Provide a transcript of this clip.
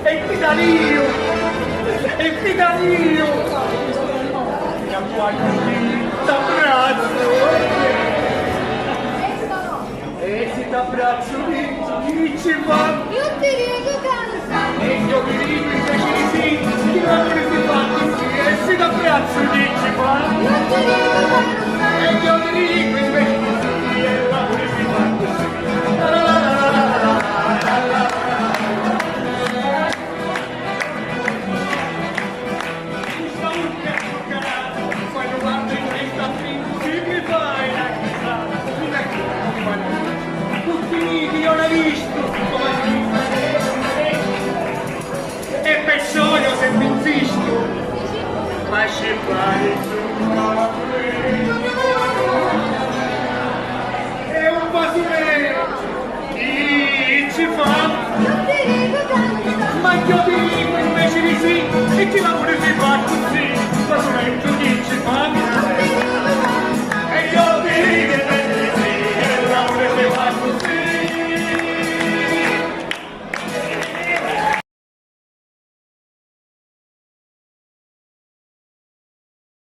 e ti da io, e ti da io, da qualche t'abbraccio, e se t'abbraccio dici va, Io ti dico canta. e io mi dico invece di sì, ti va che si fa così, e se t'abbraccio dici va, Io ti dico canta. e io mi dico invece di sì, e va che si fa così. La la la la la la la la la. Io l'ho visto e perciò io sempre insisto, ma ci pare è un basileo, chi ci fa? Io ti dico canta. Ma io ti dico invece di sì, e chi lavora si fa così.